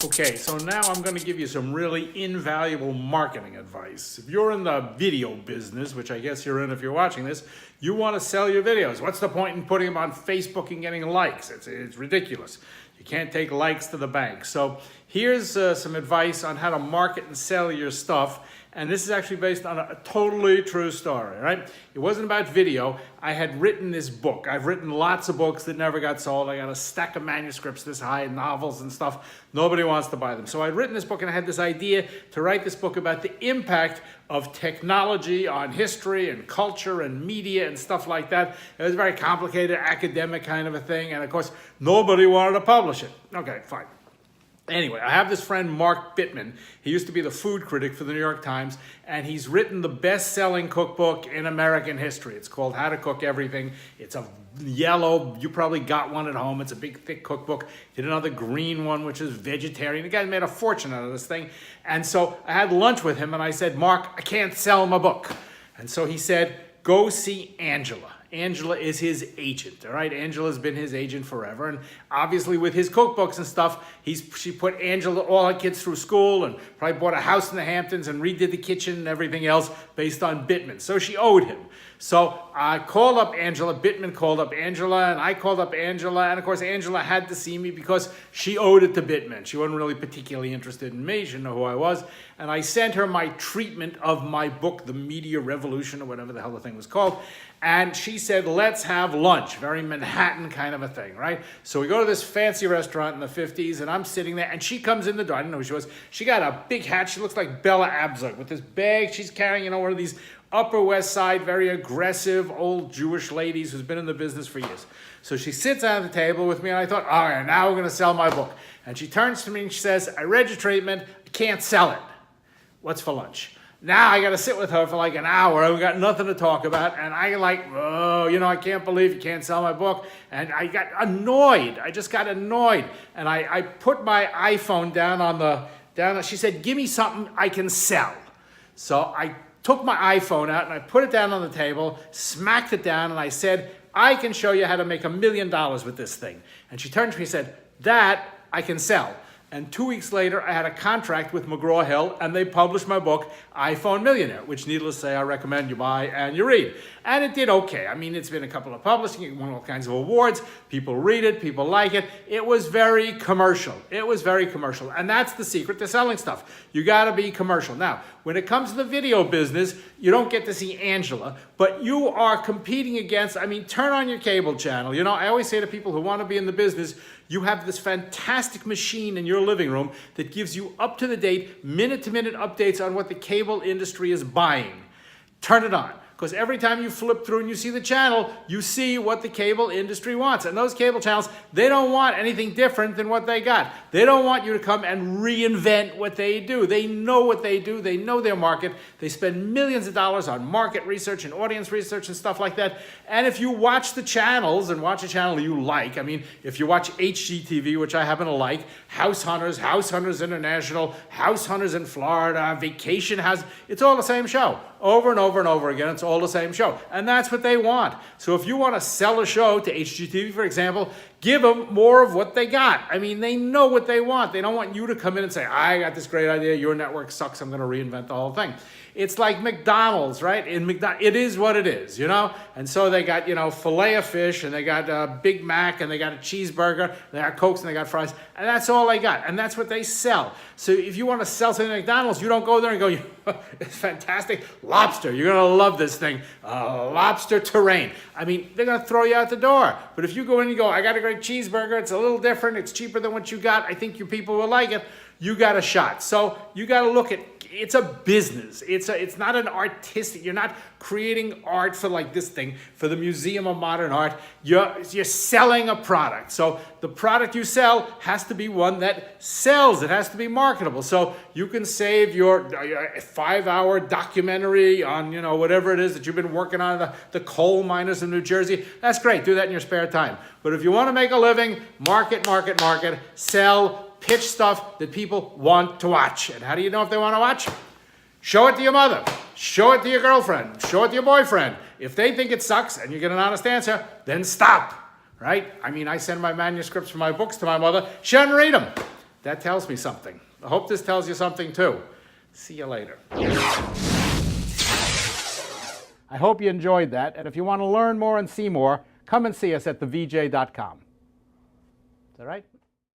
Okay, so now I'm going to give you some really invaluable marketing advice. If you're in the video business, which I guess you're in if you're watching this, you want to sell your videos. What's the point in putting them on Facebook and getting likes? It's ridiculous. You can't take likes to the bank. So here's some advice on how to market and sell your stuff. And this is actually based on a totally true story, right? It wasn't about video. I had written this book. I've written lots of books that never got sold. I got a stack of manuscripts this high, novels and stuff. Nobody wants to buy them. So I'd written this book and I had this idea to write this book about the impact of technology on history and culture and media and stuff like that. It was a very complicated academic kind of a thing. And of course, nobody wanted to publish it. Okay, fine. Anyway, I have this friend, Mark Bittman. He used to be the food critic for the New York Times, and he's written the best-selling cookbook in American history. It's called How to Cook Everything. It's a yellow, you probably got one at home. It's a big, thick cookbook. He did another green one, which is vegetarian. The guy made a fortune out of this thing. And so I had lunch with him, and I said, Mark, I can't sell my book. And so he said, go see Angela. Angela is his agent, all right? Angela's been his agent forever, and obviously with his cookbooks and stuff, she put Angela, all her kids through school, and probably bought a house in the Hamptons and redid the kitchen and everything else based on Bittman. So she owed him. So I called up Angela, Bittman called up Angela, and I called up Angela, and of course Angela had to see me because she owed it to Bittman. She wasn't really particularly interested in me, she didn't know who I was, and I sent her my treatment of my book, The Media Revolution, or whatever the hell the thing was called, and she said, let's have lunch. Very Manhattan kind of a thing, right? So we go to this fancy restaurant in the 50s, and I'm sitting there, and she comes in the door. I didn't know who she was. She got a big hat. She looks like Bella Abzug with this bag. She's carrying, one of these Upper West Side, very aggressive old Jewish ladies who's been in the business for years. So she sits at the table with me, and I thought, all right, now we're going to sell my book. And she turns to me and she says, I read your treatment. I can't sell it. What's for lunch? Now I got to sit with her for like an hour. We got nothing to talk about. And I can't believe you can't sell my book. And I got annoyed. I just got annoyed. And I put my iPhone down. She said, give me something I can sell. So I took my iPhone out and I put it down on the table, smacked it down, and I said, I can show you how to make $1 million with this thing. And she turned to me and said, that I can sell. And 2 weeks later, I had a contract with McGraw-Hill, and they published my book, iPhone Millionaire, which, needless to say, I recommend you buy and you read. And it did okay. I mean, it's been a couple of publishing, it won all kinds of awards. People read it, people like it. It was very commercial. It was very commercial. And that's the secret to selling stuff. You got to be commercial. Now, when it comes to the video business, you don't get to see Angela, but you are competing against, turn on your cable channel. I always say to people who want to be in the business, you have this fantastic machine in your living room that gives you up-to-the-date, minute-to-minute updates on what the cable industry is buying. Turn it on. Because every time you flip through and you see the channel, you see what the cable industry wants. And those cable channels, they don't want anything different than what they got. They don't want you to come and reinvent what they do. They know what they do. They know their market. They spend millions of dollars on market research and audience research and stuff like that. And if you watch the channels and watch a channel you like, if you watch HGTV, which I happen to like, House Hunters International, House Hunters in Florida, Vacation House, it's all the same show. Over and over and over again, it's all the same show. And that's what they want. So if you want to sell a show to HGTV, for example, give them more of what they got. They know what they want. They don't want you to come in and say, I got this great idea, your network sucks, I'm going to reinvent the whole thing. It's like McDonald's, right? It is what it is, And so they got, filet of fish, and they got a Big Mac, and they got a cheeseburger, they got Cokes, and they got fries, and that's all they got. And that's what they sell. So if you want to sell something at McDonald's, you don't go there and go, it's fantastic, lobster, you're going to love this thing, lobster terrain. They're going to throw you out the door. But if you go in and you go, I got a great cheeseburger, it's a little different, it's cheaper than what you got, I think your people will like it, you got a shot. So you got to look at, it's a business. It's not an artistic, you're not creating art for like this thing, for the Museum of Modern Art. You're selling a product. So the product you sell has to be one that sells. It has to be marketable. So you can save your 5-hour documentary on, whatever it is that you've been working on, the coal miners in New Jersey. That's great. Do that in your spare time. But if you want to make a living, market, sell, pitch stuff that people want to watch. And how do you know if they want to watch? Show it to your mother. Show it to your girlfriend. Show it to your boyfriend. If they think it sucks and you get an honest answer, then stop, right? I send my manuscripts for my books to my mother. She doesn't read them. That tells me something. I hope this tells you something too. See you later. I hope you enjoyed that, and if you want to learn more and see more, come and see us at thevj.com. Is that right?